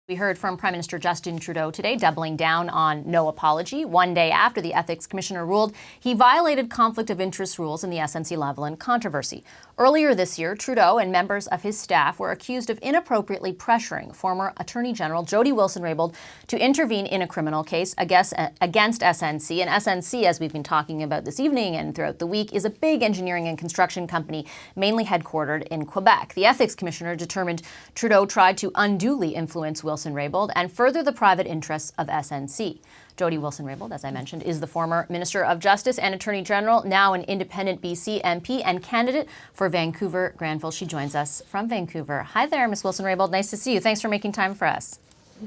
We heard from Prime Minister Justin Trudeau today, doubling down on no apology, one day after the Ethics Commissioner ruled he violated conflict of interest rules in the SNC-Lavalin controversy. Earlier this year, Trudeau and members of his staff were accused of inappropriately pressuring former Attorney General Jody Wilson-Raybould to intervene in a criminal case against SNC. And SNC, as we've been talking about this evening and throughout the week, is a big engineering and construction company mainly headquartered in Quebec. The Ethics Commissioner determined Trudeau tried to unduly influence Wilson-Raybould and further the private interests of SNC. Jody Wilson-Raybould, as I mentioned, is the former Minister of Justice and Attorney General, now an independent BC MP and candidate for Vancouver Granville. She joins us from Vancouver. Hi there, Ms. Wilson-Raybould. Nice to see you. Thanks for making time for us.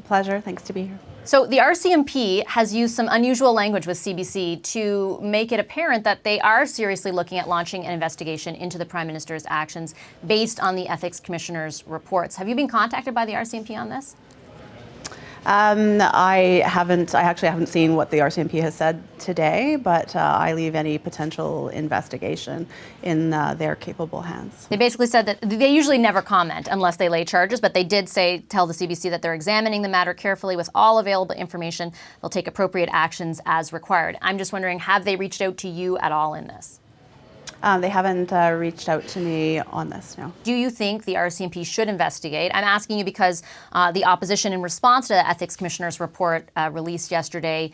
Pleasure. Thanks to be here. So the RCMP has used some unusual language with CBC to make it apparent that they are seriously looking at launching an investigation into the Prime Minister's actions based on the Ethics Commissioner's reports. Have you been contacted by the RCMP on this? I actually haven't seen what the RCMP has said today, but I leave any potential investigation in their capable hands. They basically said that they usually never comment unless they lay charges, but they did tell the CBC that they're examining the matter carefully with all available information. They'll take appropriate actions as required. I'm just wondering, have they reached out to you at all in this? They haven't reached out to me on this, no. Do you think the RCMP should investigate? I'm asking you because the opposition, in response to the Ethics Commissioner's report released yesterday,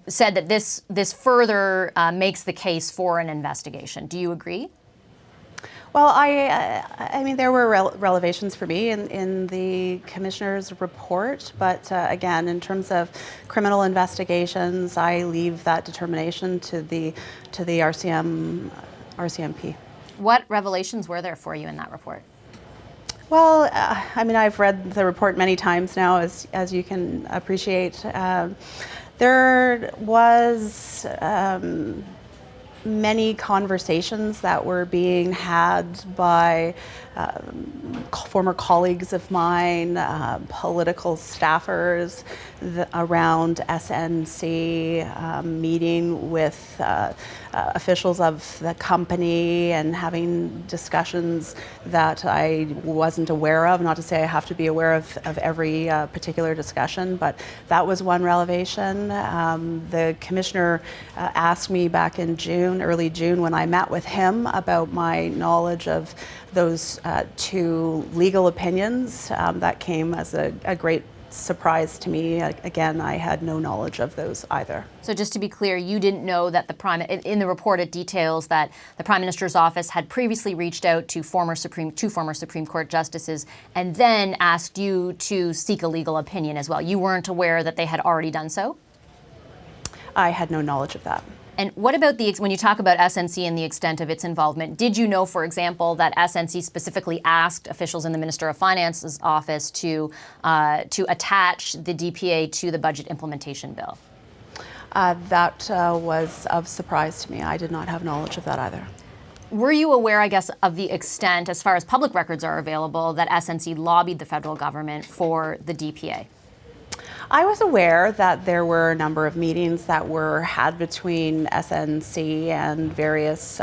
said that this further makes the case for an investigation. Do you agree? Well, I mean, there were revelations for me in the Commissioner's report, but again, in terms of criminal investigations, I leave that determination to the RCMP. What revelations were there for you in that report? Well, I mean, I've read the report many times now, as you can appreciate. There was many conversations that were being had by former colleagues of mine, political staffers around SNC, meeting with officials of the company and having discussions that I wasn't aware of. Not to say I have to be aware of every particular discussion, but that was one revelation. The Commissioner asked me back in June, early June, when I met with him about my knowledge of those two legal opinions. That came as a great surprise to me. Again, I had no knowledge of those either. So just to be clear, you didn't know that in the report it details that the Prime Minister's office had previously reached out to two former Supreme Court justices and then asked you to seek a legal opinion as well. You weren't aware that they had already done so? I had no knowledge of that. And what about when you talk about SNC and the extent of its involvement, did you know, for example, that SNC specifically asked officials in the Minister of Finance's office to attach the DPA to the budget implementation bill? That was of surprise to me. I did not have knowledge of that either. Were you aware, I guess, of the extent, as far as public records are available, that SNC lobbied the federal government for the DPA? I was aware that there were a number of meetings that were had between SNC and various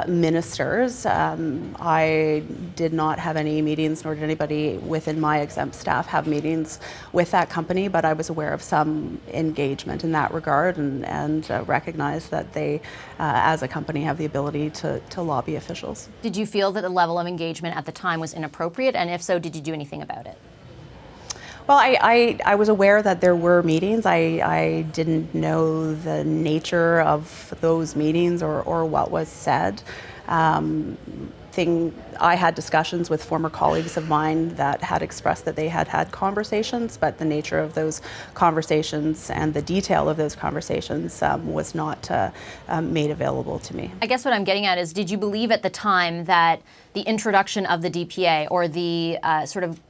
ministers. I did not have any meetings, nor did anybody within my exempt staff have meetings with that company, but I was aware of some engagement in that regard and recognized that they, as a company, have the ability to lobby officials. Did you feel that the level of engagement at the time was inappropriate? And if so, did you do anything about it? Well, I was aware that there were meetings. I didn't know the nature of those meetings or what was said. I had discussions with former colleagues of mine that had expressed that they had had conversations, but the nature of those conversations and the detail of those conversations was not made available to me. I guess what I'm getting at is, did you believe at the time that the introduction of the DPA or the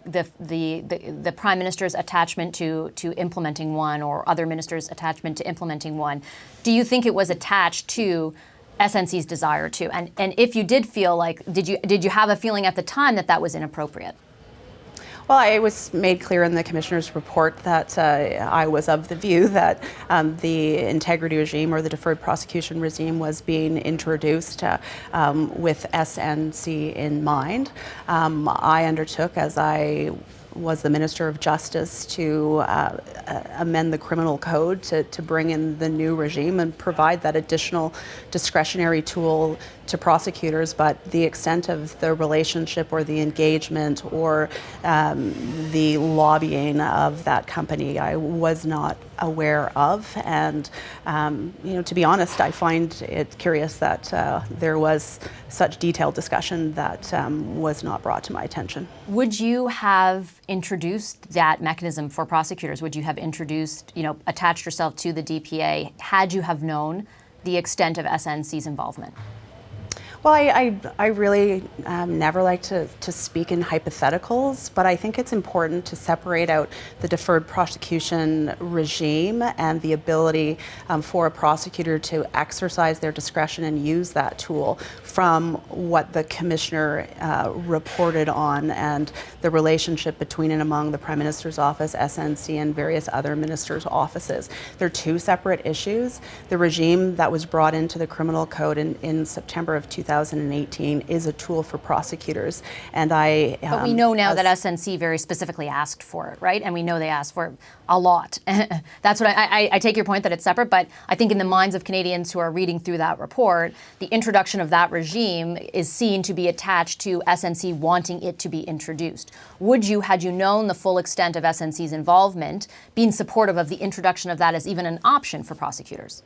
the Prime Minister's attachment to implementing one, or other ministers' attachment to implementing one, do you think it was attached to SNC's desire to? And if you did feel like, did you have a feeling at the time that that was inappropriate? Well, it was made clear in the Commissioner's report that I was of the view that the integrity regime or the deferred prosecution regime was being introduced with SNC in mind. I undertook, as I was the Minister of Justice to amend the criminal code to bring in the new regime and provide that additional discretionary tool to prosecutors, but the extent of the relationship or the engagement or the lobbying of that company I was not aware of. And to be honest, I find it curious that there was such detailed discussion that was not brought to my attention. Would you have introduced that mechanism for prosecutors? Would you have introduced, attached yourself to the DPA had you have known the extent of SNC's involvement? Well, I really never like to speak in hypotheticals, but I think it's important to separate out the deferred prosecution regime and the ability for a prosecutor to exercise their discretion and use that tool from what the Commissioner reported on and the relationship between and among the Prime Minister's office, SNC, and various other ministers' offices. They're two separate issues. The regime that was brought into the criminal code in September of 2018 is a tool for prosecutors, and but we know now that SNC very specifically asked for it, right? And we know they asked for it a lot. That's what I take your point that it's separate, but I think in the minds of Canadians who are reading through that report, the introduction of that regime is seen to be attached to SNC wanting it to be introduced. Would you, had you known the full extent of SNC's involvement, been supportive of the introduction of that as even an option for prosecutors?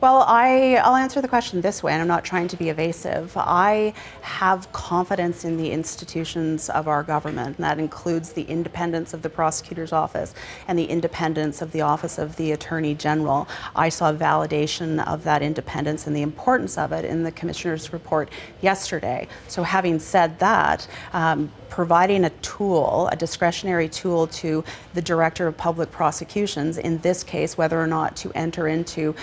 Well, I'll answer the question this way, and I'm not trying to be evasive. I have confidence in the institutions of our government, and that includes the independence of the prosecutor's office and the independence of the office of the Attorney General. I saw validation of that independence and the importance of it in the Commissioner's report yesterday. So having said that, providing a tool, a discretionary tool to the Director of Public Prosecutions, in this case, whether or not to enter into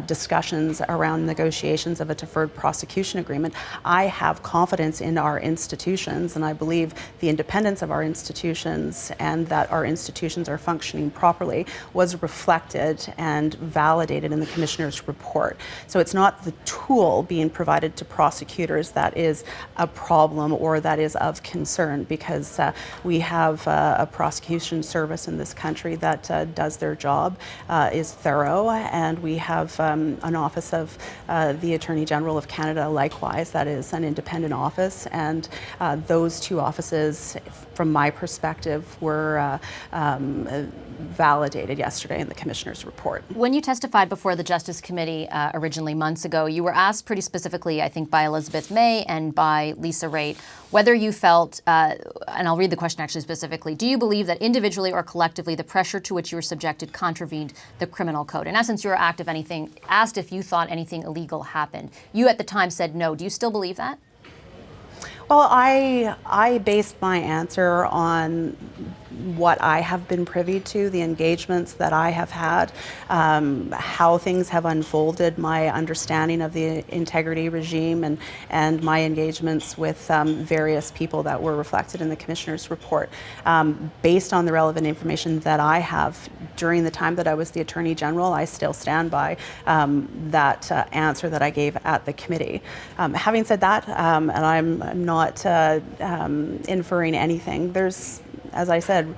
discussions around negotiations of a deferred prosecution agreement, I have confidence in our institutions, and I believe the independence of our institutions and that our institutions are functioning properly was reflected and validated in the Commissioner's report. So it's not the tool being provided to prosecutors that is a problem or that is of concern, because we have a prosecution service in this country that does their job, is thorough, and we have an office of the Attorney General of Canada likewise that is an independent office, and those two offices, from my perspective, were validated yesterday in the Commissioner's report. When you testified before the Justice Committee originally months ago, you were asked pretty specifically, I think by Elizabeth May and by Lisa Raitt, whether you felt, and I'll read the question actually specifically, do you believe that individually or collectively the pressure to which you were subjected contravened the criminal code? In essence, you were asked if you thought anything illegal happened. You at the time said no. Do you still believe that? Well, I based my answer on what I have been privy to, the engagements that I have had, how things have unfolded, my understanding of the integrity regime, and my engagements with various people that were reflected in the Commissioner's report. Based on the relevant information that I have during the time that I was the Attorney General, I still stand by that answer that I gave at the committee. Having said that, and I'm not inferring anything, there's, as I said,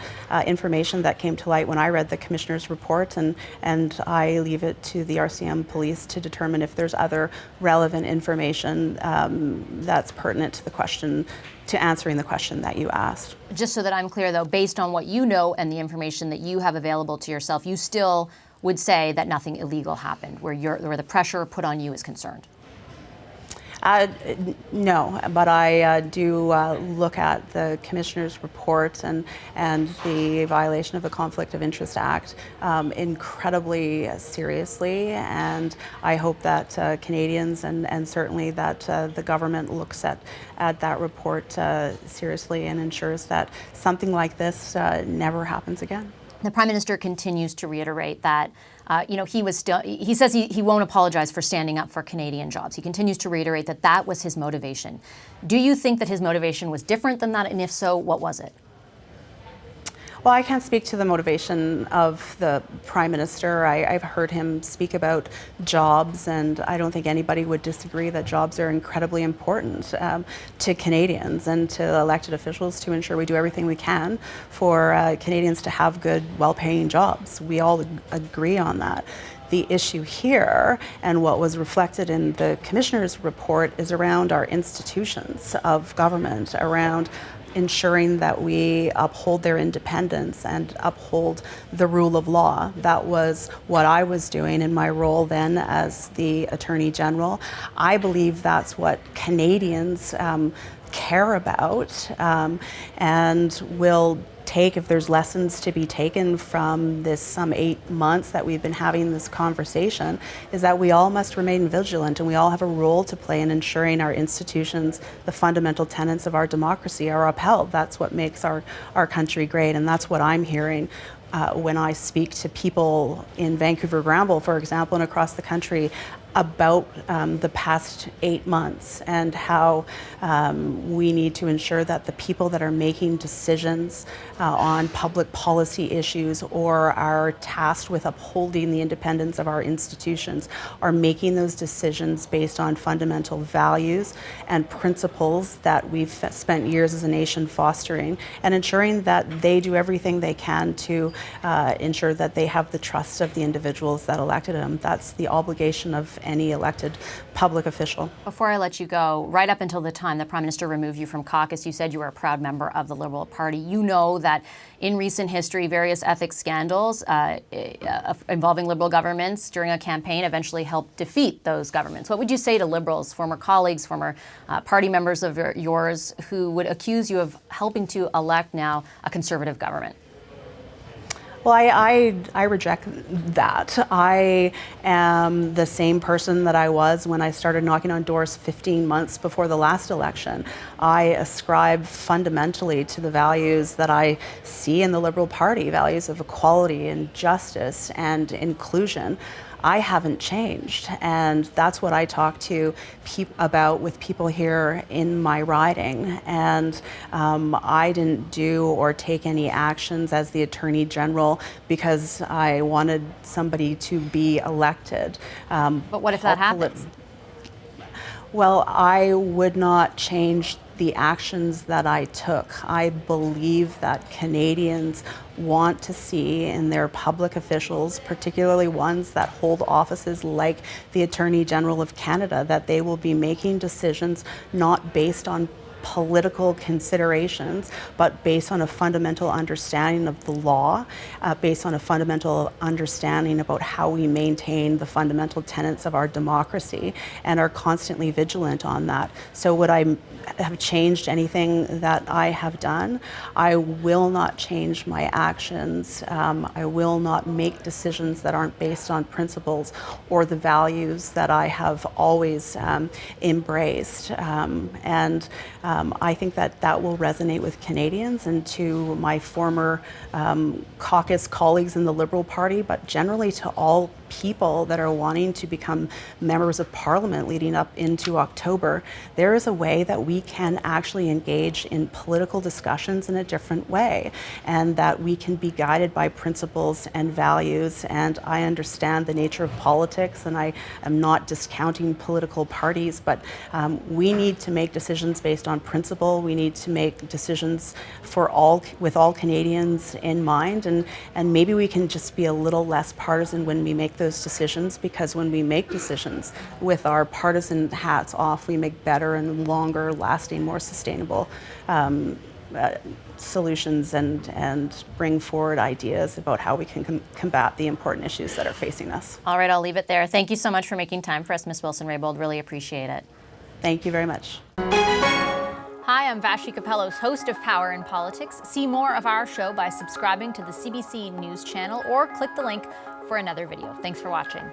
information that came to light when I read the Commissioner's report, and I leave it to the RCM police to determine if there's other relevant information that's pertinent to the question, to answering the question that you asked. Just so that I'm clear though, based on what you know and the information that you have available to yourself, you still would say that nothing illegal happened, where the pressure put on you is concerned? No, but I do look at the Commissioner's report and the violation of the Conflict of Interest Act incredibly seriously, and I hope that Canadians and certainly that the government looks at that report seriously and ensures that something like this never happens again. The Prime Minister continues to reiterate that he says he won't apologize for standing up for Canadian jobs. He continues to reiterate that that was his motivation. Do you think that his motivation was different than that? And if so, what was it? Well, I can't speak to the motivation of the Prime Minister. I've heard him speak about jobs, and I don't think anybody would disagree that jobs are incredibly important to Canadians and to elected officials to ensure we do everything we can for Canadians to have good, well-paying jobs. We all agree on that. The issue here, and what was reflected in the Commissioner's report, is around our institutions of government, around ensuring that we uphold their independence and uphold the rule of law. That was what I was doing in my role then as the Attorney General. I believe that's what Canadians care about and will take, if there's lessons to be taken from this some 8 months that we've been having this conversation, is that we all must remain vigilant and we all have a role to play in ensuring our institutions, the fundamental tenets of our democracy, are upheld. That's what makes our country great, and that's what I'm hearing when I speak to people in Vancouver Granville, for example, and across the country about the past 8 months and how we need to ensure that the people that are making decisions on public policy issues or are tasked with upholding the independence of our institutions are making those decisions based on fundamental values and principles that we've spent years as a nation fostering, and ensuring that they do everything they can to ensure that they have the trust of the individuals that elected them. That's the obligation of any elected public official. Before I let you go, right up until the time the Prime Minister removed you from caucus, you said you were a proud member of the Liberal Party. You know that in recent history, various ethics scandals involving Liberal governments during a campaign eventually helped defeat those governments. What would you say to Liberals, former colleagues, former party members of yours who would accuse you of helping to elect now a Conservative government? Well, I reject that. I am the same person that I was when I started knocking on doors 15 months before the last election. I ascribe fundamentally to the values that I see in the Liberal Party, values of equality and justice and inclusion. I haven't changed, and that's what I talk to about with people here in my riding. And I didn't do or take any actions as the Attorney General because I wanted somebody to be elected. But what if that happens? Well, I would not change the actions that I took. I believe that Canadians want to see in their public officials, particularly ones that hold offices like the Attorney General of Canada, that they will be making decisions not based on political considerations, but based on a fundamental understanding of the law, based on a fundamental understanding about how we maintain the fundamental tenets of our democracy, and are constantly vigilant on that. So would I have changed anything that I have done? I will not change my actions. I will not make decisions that aren't based on principles or the values that I have always embraced. I think that will resonate with Canadians and to my former caucus colleagues in the Liberal Party, but generally to all people that are wanting to become members of Parliament leading up into October. There is a way that we can actually engage in political discussions in a different way, and that we can be guided by principles and values. And I understand the nature of politics, and I am not discounting political parties, but we need to make decisions based on principle. We need to make decisions with all Canadians in mind, and maybe we can just be a little less partisan when we make those decisions, because when we make decisions with our partisan hats off, we make better and longer lasting, more sustainable solutions and bring forward ideas about how we can combat the important issues that are facing us. All right, I'll leave it there. Thank you so much for making time for us, Ms. Wilson-Raybould. Really appreciate it. Thank you very much. Hi, I'm Vashi Capellos, host of Power in Politics. See more of our show by subscribing to the CBC News channel or click the link for another video. Thanks for watching.